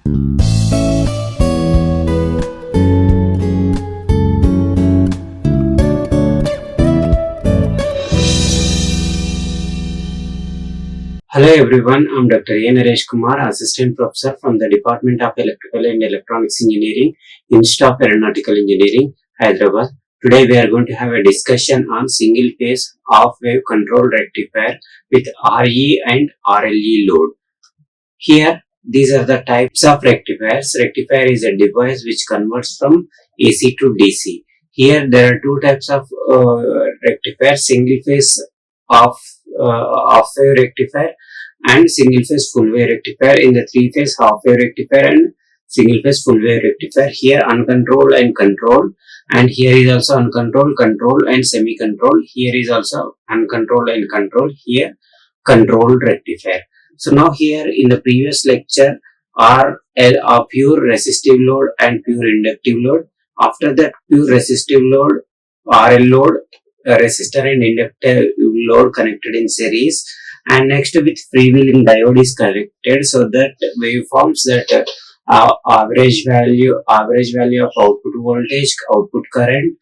Hello everyone, I'm Dr. Naresh Kumar, Assistant Professor from the Department of Electrical and Electronics Engineering, Institute of Aeronautical Engineering, Hyderabad. Today we are going to have a discussion on single phase half-wave control rectifier with RE and RLE load. Here, these are the types of rectifiers. Rectifier is a device which converts from AC to DC. Here there are two types of rectifier, single phase half-wave rectifier and single phase full wave rectifier. In the three phase half wave rectifier and single phase full wave rectifier, here uncontrolled and controlled, and here is also uncontrolled, control and semi controlled. Here is also uncontrolled and controlled, here controlled rectifier. So now here in the previous lecture are pure resistive load and pure inductive load. After that, pure resistive load, RL load, resistor and inductive load connected in series, and next with freewheeling diode is connected, so that waveforms that average value of output voltage, output current,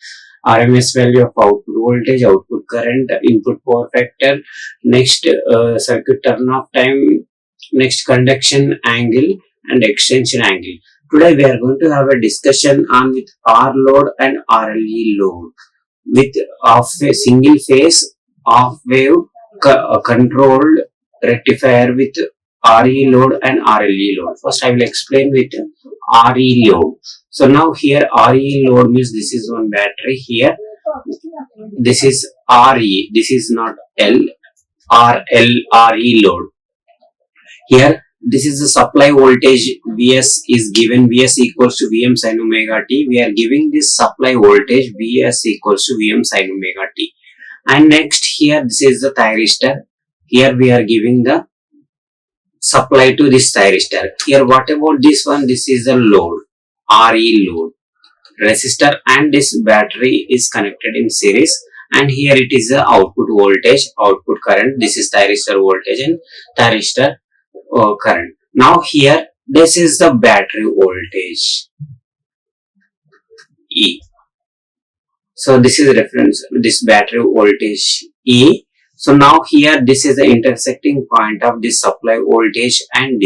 RMS value of output voltage, output current, input power factor, next circuit turn off time, next conduction angle and extension angle. Today we are going to have a discussion on with R load and RLE load with a single phase half wave controlled rectifier with RE load and RLE load. First I will explain with RE load. So now here RE load means this is one battery, here this is RE, this is not RE load. Here this is the supply voltage, Vs is given, Vs equals to Vm sin omega t. We are giving this supply voltage Vs equals to Vm sin omega t. And next here this is the thyristor. Here we are giving the supply to this thyristor. Here what about this one? This is the load, RE load. Resistor and this battery is connected in series, and here it is the output voltage, output current. This is thyristor voltage and thyristor current. Now here this is the battery voltage E. So this is reference, this battery voltage E. So now here this is the intersecting point of this supply voltage and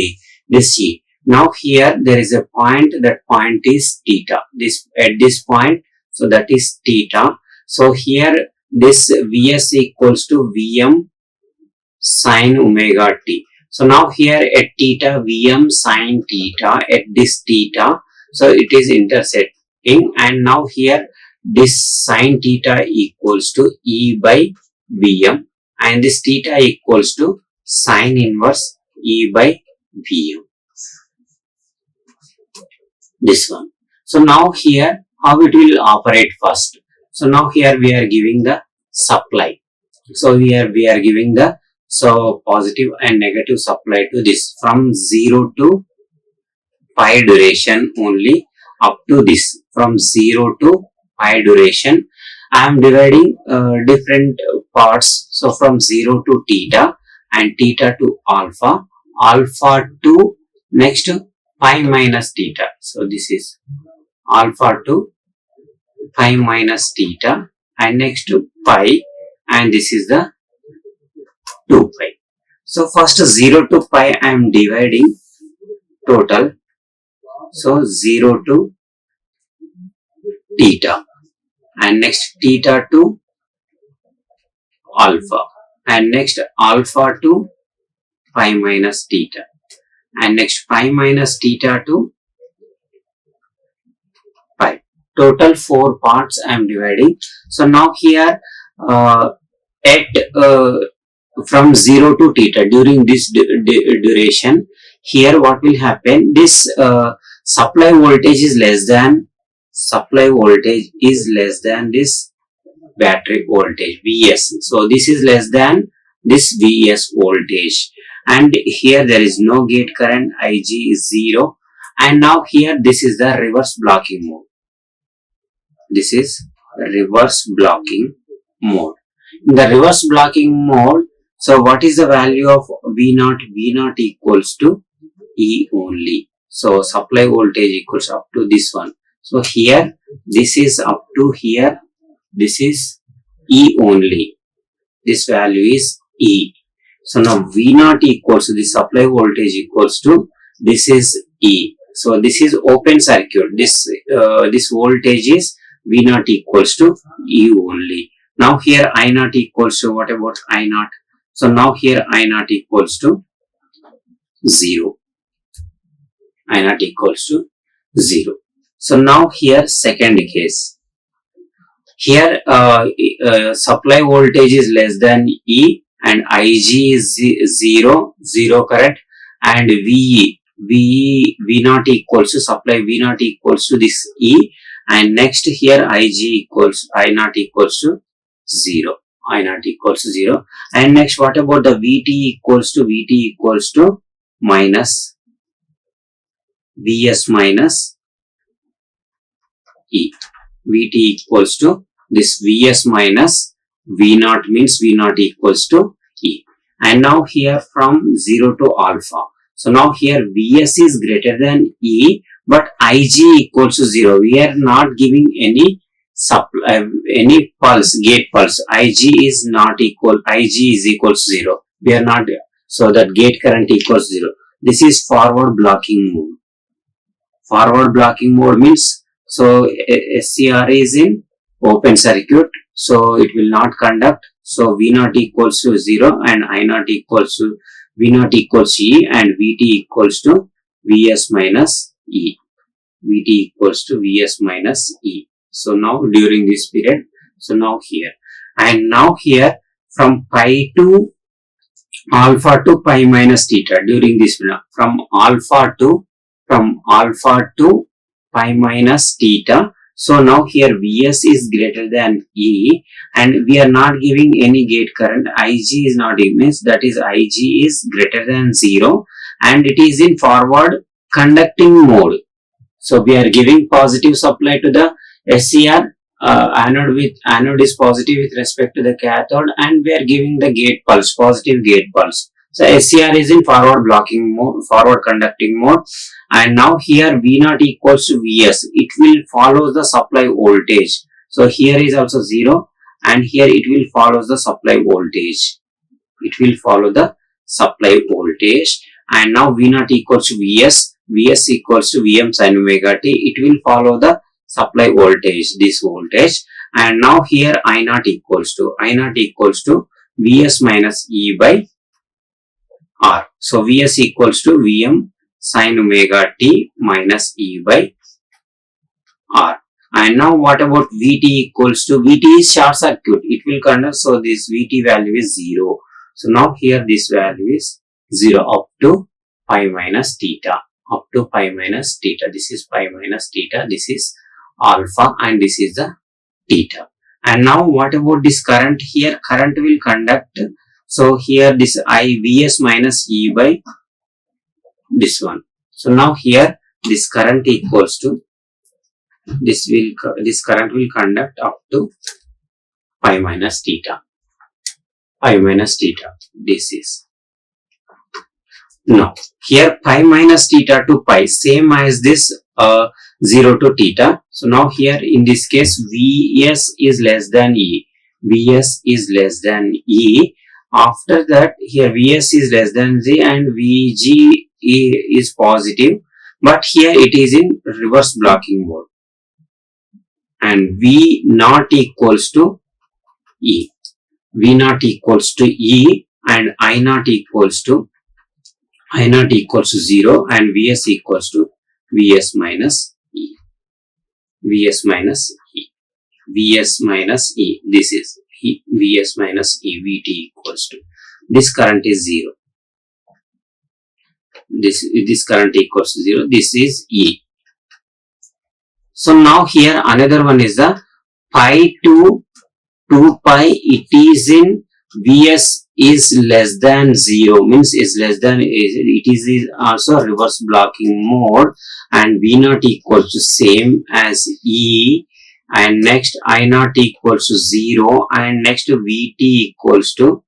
this E. Now here there is a point, that point is theta. This at this point, so that is theta. So here this Vs equals to Vm sin omega t. So now here at theta, Vm sin theta at this theta, so it is intersecting, and now here this sin theta equals to E by Vm, and this theta equals to sin inverse E by Vm. This one. So now here how it will operate first. So now here we are giving the supply. So here we are giving the positive and negative supply to this from 0 to pi duration only, up to this from 0 to pi duration. I am dividing different parts. So from 0 to theta and theta to alpha, alpha to next pi minus theta. So this is alpha to pi minus theta, and next to pi, and this is the 2 pi. So first 0 to pi I am dividing total. So 0 to theta, and next theta to alpha, and next alpha to pi minus theta, and next pi minus theta to pi. Total 4 parts I am dividing. So now here from 0 to theta, during this duration, here what will happen, this supply voltage is less than this battery voltage Vs. So this is less than this Vs voltage, and here there is no gate current, Ig is 0, and now here this is the reverse blocking mode. This is reverse blocking mode. In the reverse blocking mode, so what is the value of V0? V0 equals to E only. So supply voltage equals up to this one. So here this is up to here, this is E only, this value is E. So now V0 equals to the supply voltage equals to, this is E. So this is open circuit, this voltage is V0 equals to E only. Now here I0 equals to, what about I0? So now here I0 equals to 0. I0 equals to 0. So now here second case. Here supply voltage is less than E and Ig is 0, correct, and V0 equals to, supply V0 equals to this E, and next here I0 equals to 0. I0 equals to 0. And next, what about the VT equals to minus Vs minus E. Vt equals to this Vs minus V0, means V0 equals to E. And now here from 0 to alpha. So now here Vs is greater than E, but Ig equals to 0. We are not giving any any pulse, gate pulse. Ig is not equal, Ig is equals to 0. We are not, so that gate current equals 0. This is forward blocking mode. Forward blocking mode means, so SCR is in open circuit, so it will not conduct. So V0 equals to 0 and I0 equals to, V0 equals to E and Vt equals to Vs minus E. Vt equals to Vs minus E. So now during this period, so now here, and now here from pi to alpha to pi minus theta during this period, from alpha to pi minus theta. So now here Vs is greater than E and we are not giving any gate current. Ig is not, means that is Ig is greater than 0 and it is in forward conducting mode. So we are giving positive supply to the SCR, anode is positive with respect to the cathode, and we are giving the gate pulse, positive gate pulse. So SCR is in forward blocking mode, forward conducting mode, and now here V0 equals to Vs. It will follow the supply voltage. So here is also 0 and here it will follow the supply voltage. It will follow the supply voltage, and now V0 equals to Vs. Vs equals to Vm sin omega t. It will follow the supply voltage, this voltage, and now here I0 equals to Vs minus E by R. So Vs equals to Vm sin omega t minus E by R. And now what about Vt equals to, Vt is short circuit, it will conduct, so this Vt value is 0. So now here this value is 0 up to pi minus theta, this is pi minus theta, this is alpha and this is the theta. And now what about this current? Here current will conduct, so here this Vs minus E by this one. So now here this current equals to, this current will conduct up to pi minus theta, this is. Now here pi minus theta to pi, same as this 0 to theta. So now here in this case Vs is less than E. After that here Vs is less than Z and Vg is positive, but here it is in reverse blocking mode, and V0 equals to E. And I0 equals to 0 and Vs equals to Vs minus E. This is Vs minus E. Vt equals to, this current is 0. This current equals to 0. This is E. So now here another one is the pi to 2 pi. It is in Vs is less than 0, means is less than, it is also reverse blocking mode, and V0 equals to same as E, and next I0 equals to 0, and next Vt equals to,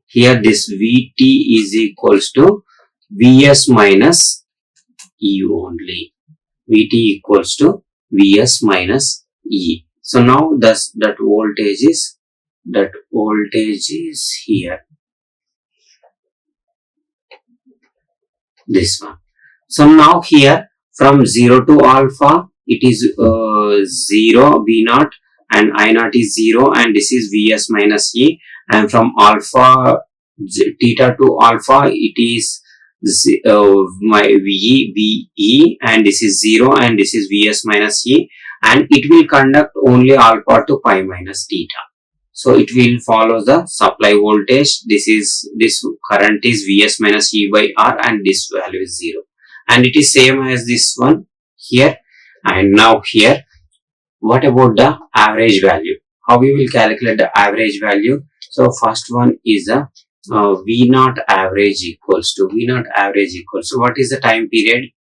here this Vt is equals to Vs minus E only. Vt equals to Vs minus E. So now that voltage is here, this one. So now here from 0 to alpha it is 0 V naught and I naught is 0 and this is Vs minus E, and from alpha theta to alpha it is my VE and this is 0 and this is Vs minus E, and it will conduct only alpha to pi minus theta. So it will follow the supply voltage. This current is Vs minus E by R and this value is 0. And it is same as this one here. And now here, what about the average value? How we will calculate the average value? So first one is a V naught average equals to so what is the time period?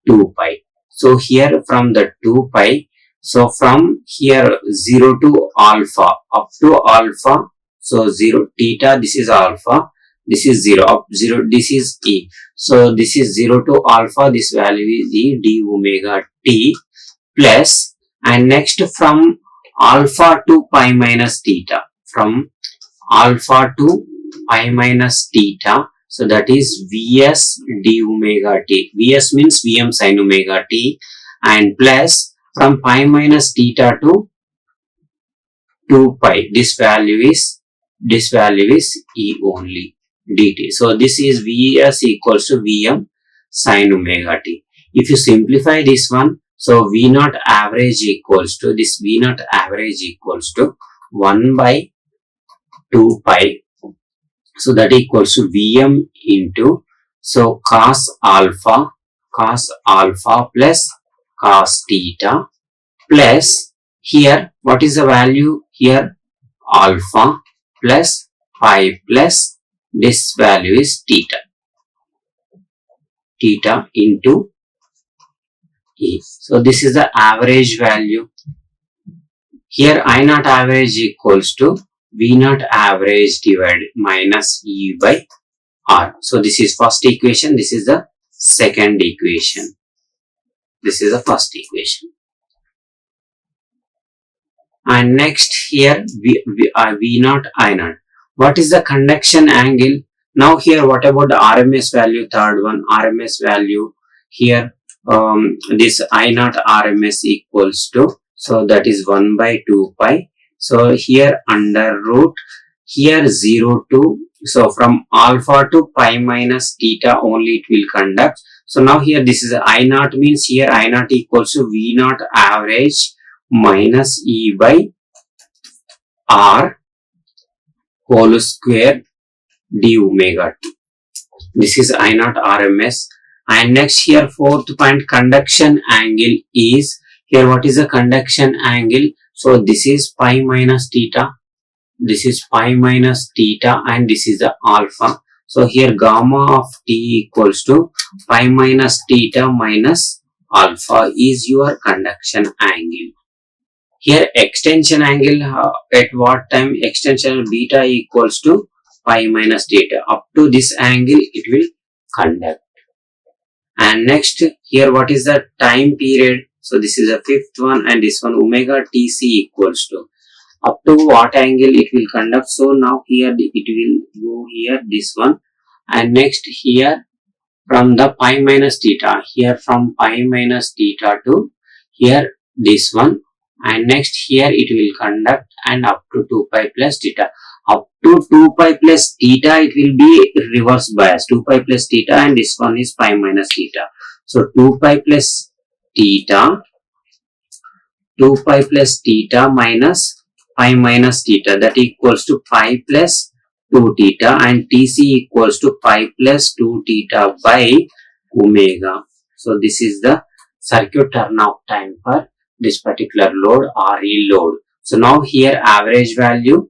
2 pi. So here from the 2 pi, so from here 0 to alpha up to alpha, so 0 theta, this is alpha, this is 0 up 0, this is E. So this is 0 to alpha, this value is E d omega t plus, and next from alpha to pi minus theta, from alpha to pi minus theta, so that is Vs d omega t. Vs means Vm sin omega t, and plus from pi minus theta to 2 pi, this value is E only dt. So this is Vs equals to Vm sin omega t. If you simplify this one, so V naught average equals to 1 by 2 pi. So that equals to Vm into, so cos alpha plus cos theta plus, here what is the value here? Alpha plus pi plus this value is theta into E. So this is the average value. Here I naught average equals to V naught average divided minus E by R. So this is first equation, this is the second equation. This is the first equation. And next here V naught I naught. What is the conduction angle? Now here what about the RMS value? Third one, RMS value. Here this I naught RMS equals to, so that is 1 by 2 pi. So here under root, here 0 to, so from alpha to pi minus theta only it will conduct. So now here this is I naught, means here I naught equals to V naught average minus E by R whole square d omega t. This is I naught RMS. And next here fourth point, conduction angle is, here what is the conduction angle? So this is pi minus theta, this is pi minus theta, and this is the alpha. So here gamma of t equals to pi minus theta minus alpha is your conduction angle. Here extension angle, at what time? Extension beta equals to pi minus theta. Up to this angle it will conduct. And next here what is the time period? So this is the fifth one, and this one omega tc equals to up to what angle it will conduct. So now here it will go here, this one, and next here from the pi minus theta, here from pi minus theta to here this one, and next here it will conduct and up to 2 pi plus theta. Up to 2 pi plus theta it will be reverse bias, 2 pi plus theta, and this one is pi minus theta. So 2 pi plus theta minus pi minus theta, that equals to pi plus 2 theta, and tc equals to pi plus 2 theta by omega. So this is the circuit turnout time for this particular load, RE load. So now here average value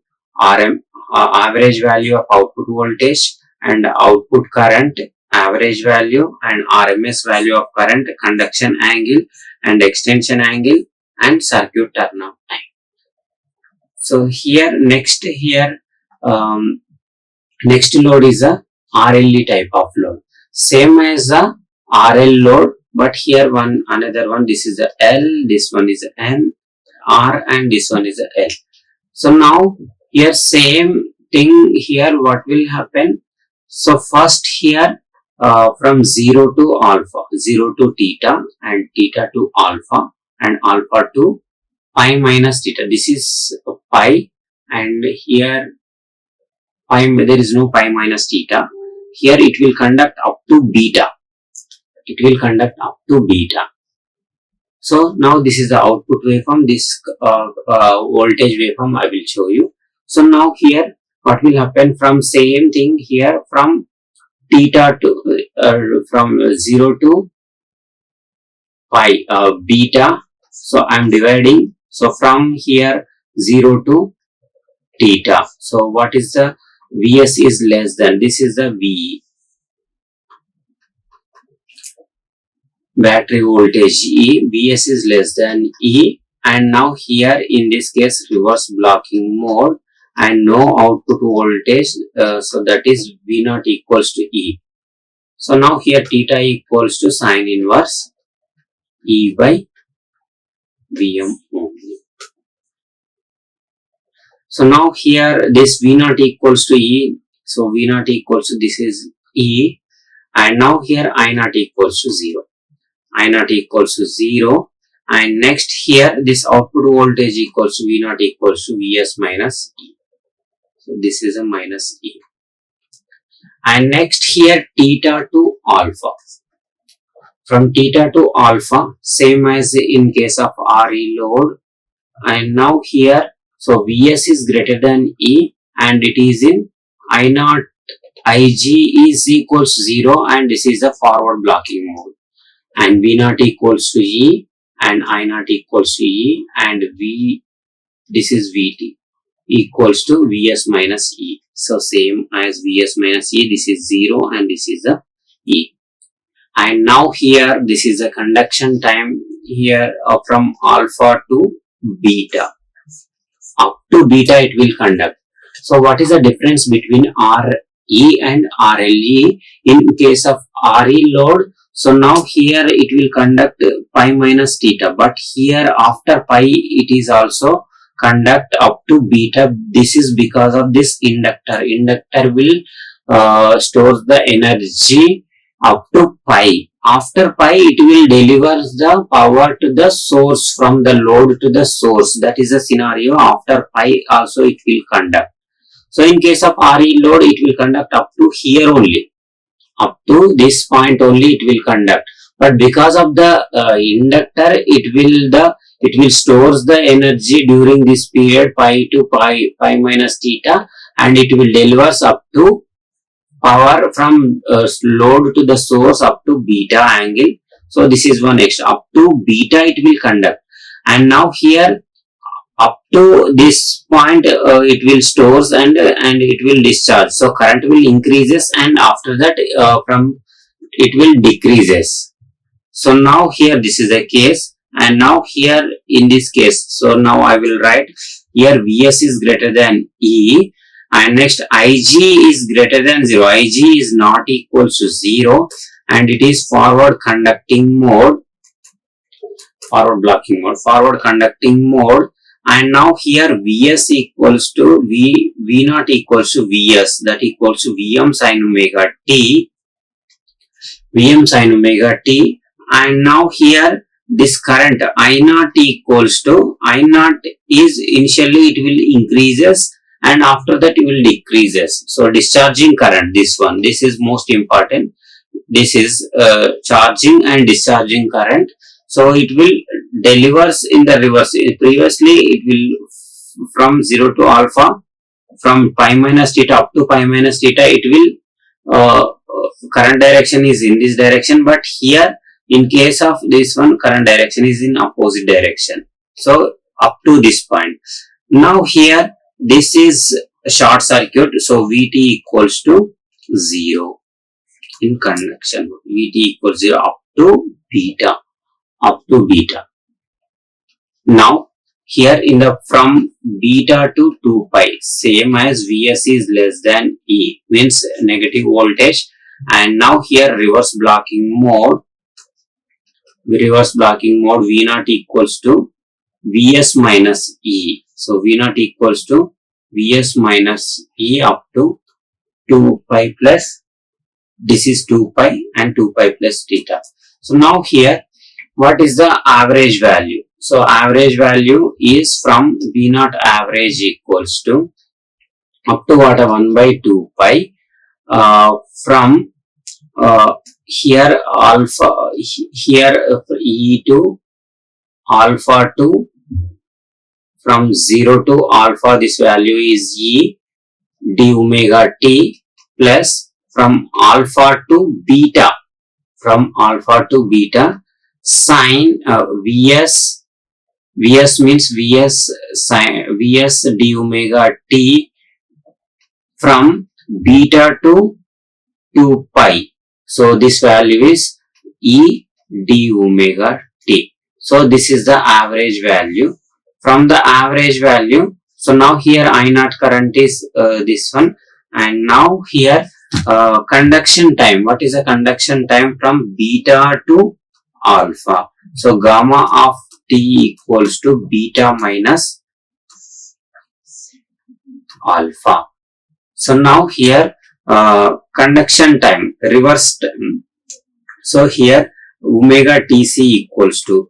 average value of output voltage and output current, average value and RMS value of current, conduction angle and extension angle, and circuit turnout time. So here next load is a RLE type of load. same as the RL load, but here another one, this is the L, this one is N, R, and this one is the L. So now here same thing here, what will happen? So first here from 0 to alpha, 0 to theta, and theta to alpha, and alpha to pi minus theta. This is pi, and here pi, there is no pi minus theta. Here it will conduct up to beta. It will conduct up to beta. So now this is the output waveform. This voltage waveform I will show you. So now here what will happen? From same thing here, from theta to from 0 to pi beta. So I am dividing. So from here 0 to theta. So what is the Vs is less than, this is the V, battery voltage E, Vs is less than E, and now here in this case reverse blocking mode and no output voltage, so that is V naught equals to E. So now here theta equals to sine inverse E by Vm only. So now here this V naught equals to E, so V naught equals to, this is E, and now here I naught equals to 0. I naught equals to 0, and next here this output voltage equals to V naught equals to Vs minus E. So this is a minus E. And next here theta to alpha. From theta to alpha, same as in case of RE load, and now here, so Vs is greater than E, and it is in I naught, Ig is equals to 0, and this is the forward blocking mode. And V naught equals to E, and I naught equals to E, and V, this is Vt equals to Vs minus E. So same as Vs minus E, this is 0 and this is the E. And now here this is the conduction time here from alpha to beta. Up to beta it will conduct. So what is the difference between RE and RLE in case of RE load? So now here it will conduct pi minus theta, but here after pi it is also conduct up to beta. This is because of this inductor. Inductor will store the energy up to pi. After pi it will deliver the power to the source, from the load to the source. That is the scenario. After pi also it will conduct. So in case of RE load it will conduct up to here only. Up to this point only it will conduct, but because of the inductor it will stores the energy during this period pi to pi minus theta, and it will delivers up to power from load to the source up to beta angle. So this is one extra, up to beta it will conduct, and now here up to this point it will stores and it will discharge. So current will increases, and after that from it will decreases. So now here this is the case, and now here in this case, so now I will write here Vs is greater than E, and next Ig is greater than 0. Ig is not equals to 0, and it is forward conducting mode, forward blocking mode, forward conducting mode. And now here Vs equals to V naught equals to Vs, that equals to Vm sin omega t, Vm sin omega t. And now here this current I naught equals to, I naught is initially it will increases and after that it will decreases. So discharging current, this one, this is most important. This is charging and discharging current. So it will delivers in the reverse. Previously it will from 0 to alpha, from pi minus theta up to pi minus theta, it will current direction is in this direction, but here in case of this one current direction is in opposite direction. So up to this point. Now here this is a short circuit, so Vt equals to 0 in conduction. Vt equals 0 up to beta, up to beta. Now here in the from beta to 2 pi, same as Vs is less than E, means negative voltage, And now here reverse blocking mode V naught equals to Vs minus E. So V naught equals to Vs minus E up to 2 pi plus, this is 2 pi and 2 pi plus theta. So now here what is the average value? So average value is from V naught average equals to up to what, 1 by 2 pi from here alpha, here E to alpha to, from 0 to alpha, this value is E d omega t, plus from alpha to beta, sine Vs means Vs sin Vs d omega t from beta to 2 pi. So this value is E d omega t. So this is the average value. From the average value, so now here I naught current is this one, and now here conduction time. What is the conduction time from beta to alpha? So gamma of t equals to beta minus alpha. So now here conduction time reversed. So here omega tc equals to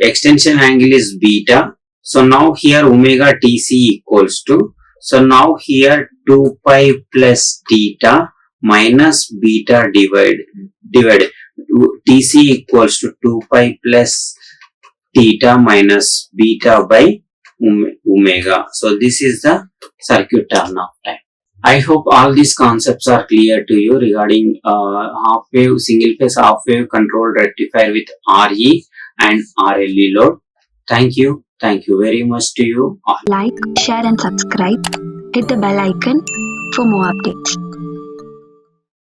extension angle is beta. So now here omega tc equals to, so now here 2 pi plus theta minus beta divided tc equals to 2 pi plus theta minus beta by omega. So this is the circuit turn off time. I hope all these concepts are clear to you regarding half wave, single phase half wave controlled rectifier with RE and RLE load. Thank you. Thank you very much to you all. Like, share and subscribe. Hit the bell icon for more updates.